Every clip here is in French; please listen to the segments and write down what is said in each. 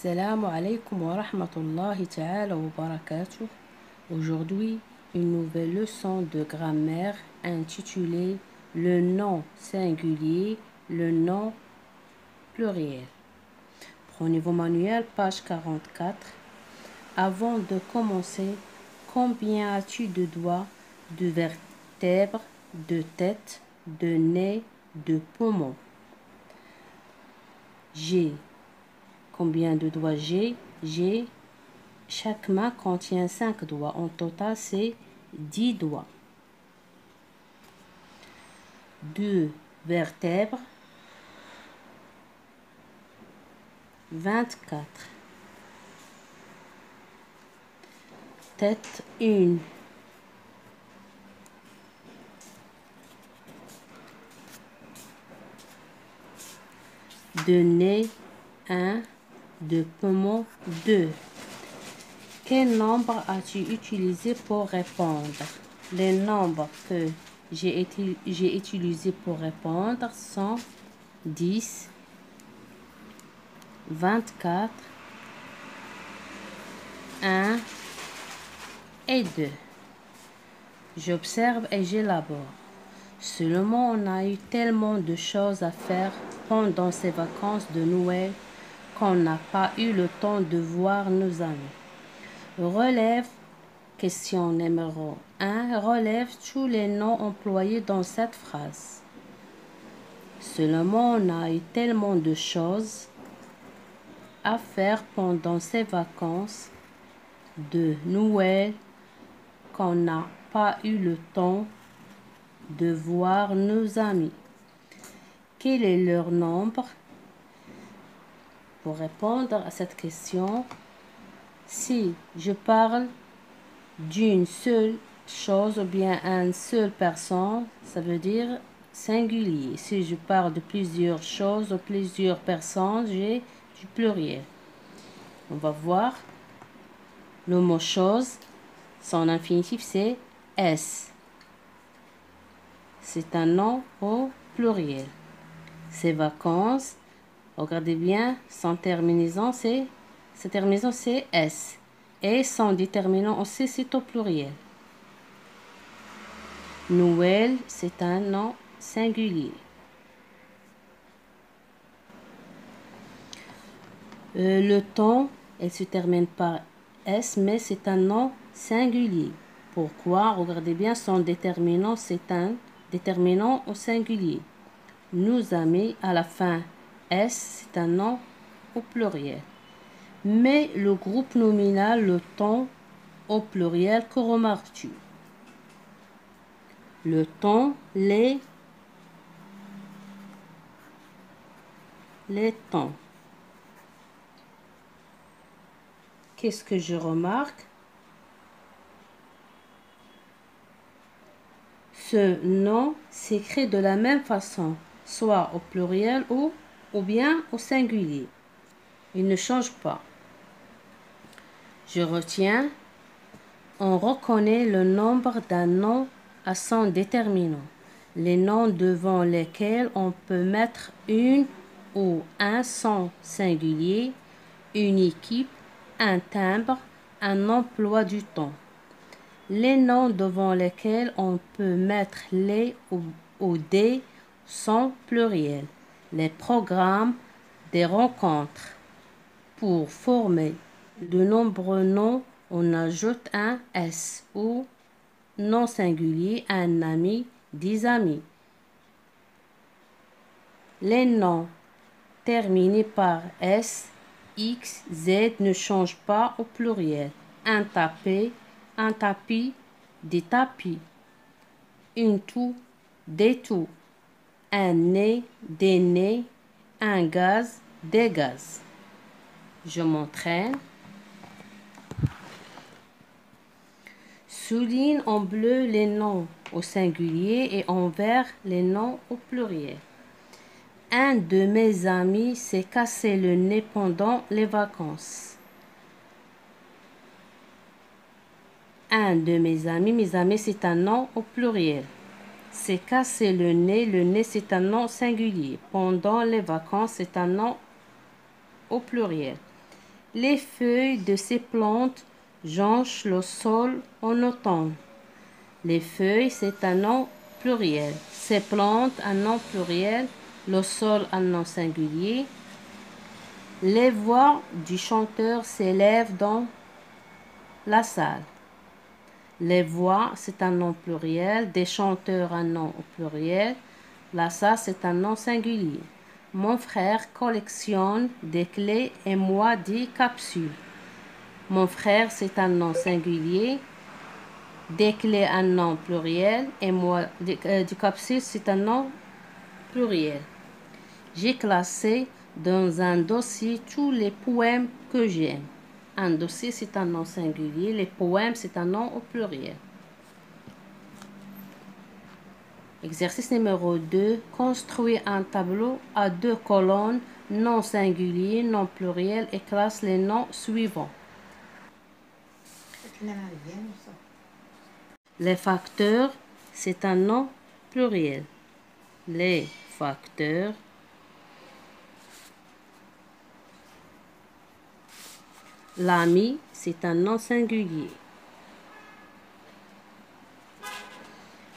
Assalamu alaikum wa rahmatullahi ta'ala wa barakatuh. Aujourd'hui, une nouvelle leçon de grammaire intitulée le nom singulier, le nom pluriel. Prenez vos manuels, page 44. Avant de commencer, combien as-tu de doigts, de vertèbres, de tête, de nez, de poumons? J'ai. Combien de doigts j'ai? J'ai. Chaque main contient 5 doigts. En total, c'est 10 doigts. 2 vertèbres. 24. Tête 1. De nez 1. De poumon 2. Quel nombre as-tu utilisé pour répondre? Les nombres que j'ai utilisés pour répondre sont 10, 24, 1 et 2. J'observe et j'élabore. Seulement, on a eu tellement de choses à faire pendant ces vacances de Noël qu'on n'a pas eu le temps de voir nos amis. Relève, question numéro 1, relève tous les noms employés dans cette phrase. Seulement, on a eu tellement de choses à faire pendant ces vacances de Noël qu'on n'a pas eu le temps de voir nos amis. Quel est leur nombre? Pour répondre à cette question, si je parle d'une seule chose ou bien une seule personne, ça veut dire singulier. Si je parle de plusieurs choses ou plusieurs personnes, j'ai du pluriel. On va voir. Le mot chose, son infinitif c'est S. C'est un nom au pluriel. Ces vacances, regardez bien, son terminaison c'est S. Et son déterminant aussi c'est au pluriel. Noël, c'est un nom singulier. Le temps, elle se termine par S, mais c'est un nom singulier. Pourquoi? Regardez bien, son déterminant, c'est un déterminant au singulier. Nos amis, à la fin, S, c'est un nom au pluriel. Mais le groupe nominal, le temps, au pluriel, que remarques-tu? Le temps, les temps. Qu'est-ce que je remarque? Ce nom s'écrit de la même façon, soit au pluriel ou bien au singulier. Il ne change pas. Je retiens, on reconnaît le nombre d'un nom à son déterminant. Les noms devant lesquels on peut mettre une ou un son singulier, une équipe, un timbre, un emploi du temps. Les noms devant lesquels on peut mettre les ou des sont pluriels. Les programmes, des rencontres. Pour former de nombreux noms, on ajoute un S ou nom singulier, un ami, des amis. Les noms terminés par S, X, Z ne changent pas au pluriel. Un tapis, des tapis. Une toux, des toux. Un nez, des nez. Un gaz, des gaz. Je m'entraîne. Souligne en bleu les noms au singulier et en vert les noms au pluriel. Un de mes amis s'est cassé le nez pendant les vacances. Un de mes amis c'est un nom au pluriel. S'est cassé le nez c'est un nom singulier. Pendant les vacances c'est un nom au pluriel. Les feuilles de ces plantes jonchent le sol en automne. Les feuilles, c'est un nom pluriel. Ces plantes, un nom pluriel. Le sol, un nom singulier. Les voix du chanteur s'élèvent dans la salle. Les voix, c'est un nom pluriel. Des chanteurs, un nom au pluriel. La salle, c'est un nom singulier. Mon frère collectionne des clés et moi des capsules. Mon frère, c'est un nom singulier. Des clés, un nom pluriel. Et moi, des capsules, c'est un nom pluriel. J'ai classé dans un dossier tous les poèmes que j'aime. Un dossier, c'est un nom singulier. Les poèmes, c'est un nom au pluriel. Exercice numéro 2. Construis un tableau à 2 colonnes, nom singulier, nom pluriel et classe les noms suivants. Les facteurs, c'est un nom pluriel. Les facteurs. L'ami, c'est un nom singulier.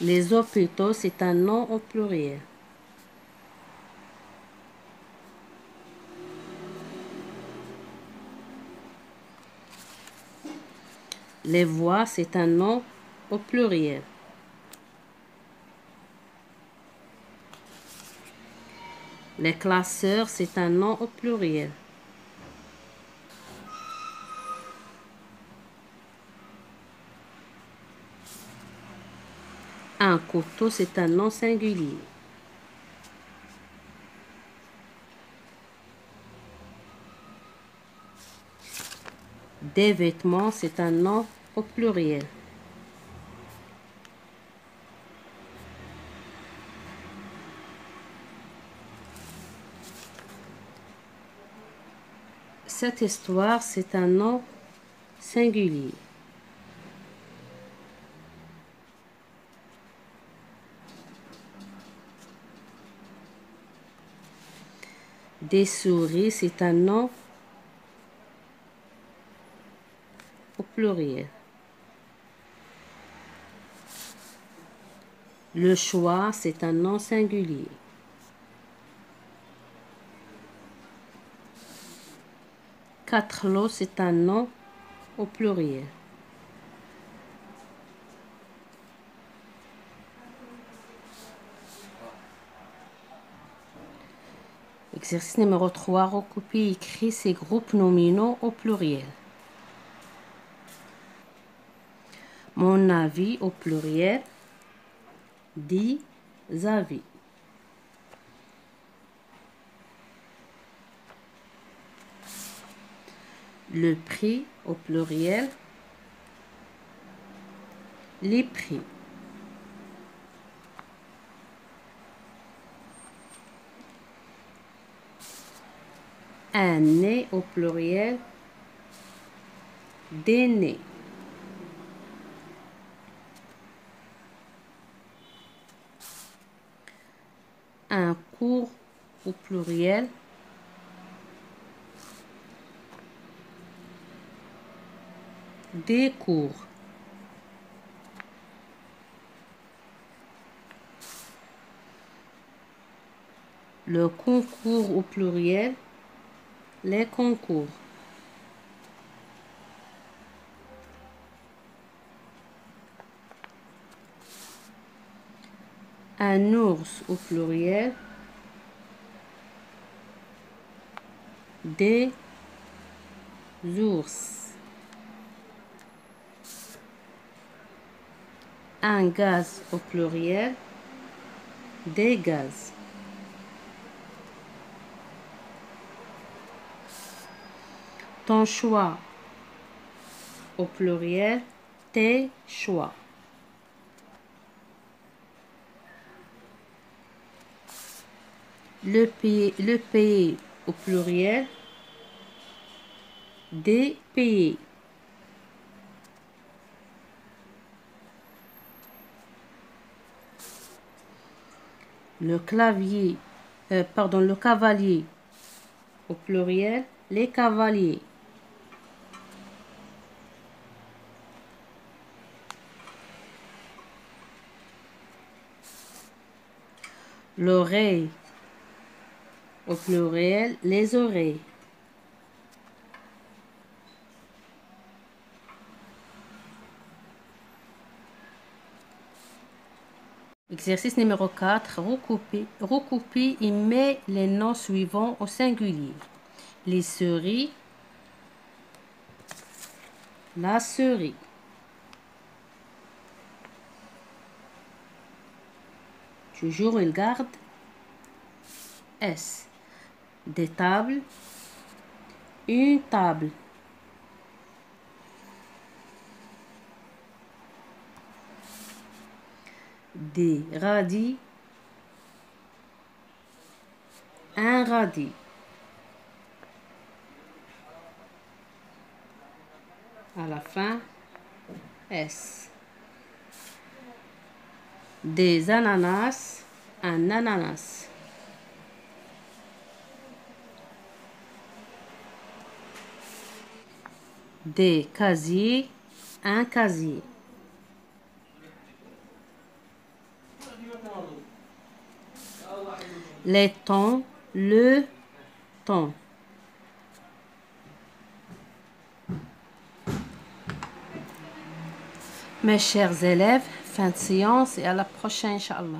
Les hôpitaux, c'est un nom au pluriel. Les voix, c'est un nom au pluriel. Les classeurs, c'est un nom au pluriel. Un couteau, c'est un nom singulier. Des vêtements, c'est un nom au pluriel. Cette histoire, c'est un nom singulier. Des souris, c'est un nom au pluriel. Le choix, c'est un nom singulier. Quatre lots, c'est un nom au pluriel. Exercice numéro 3. Recopie et écris ces groupes nominaux au pluriel. Mon avis au pluriel. 10 avis. Le prix au pluriel. Les prix. Un nez au pluriel. Des nez. Un cours au pluriel. Des cours. Le concours au pluriel. Les concours. Un ours au pluriel. Des ours. Un gaz au pluriel. Des gaz. Ton choix au pluriel. Tes choix. Le pays au pluriel. Des pays. Le cavalier au pluriel. Les cavaliers. l'oreille. Au pluriel, les oreilles. Exercice numéro 4. Recopie et mets les noms suivants au singulier. Les souris, la souris. Toujours il garde S. Des tables, une table. Des radis, un radis. À la fin, S. Des ananas, un ananas. Des casiers, un casier. Les temps, le temps. Mes chers élèves, fin de séance et à la prochaine, Inch'Allah.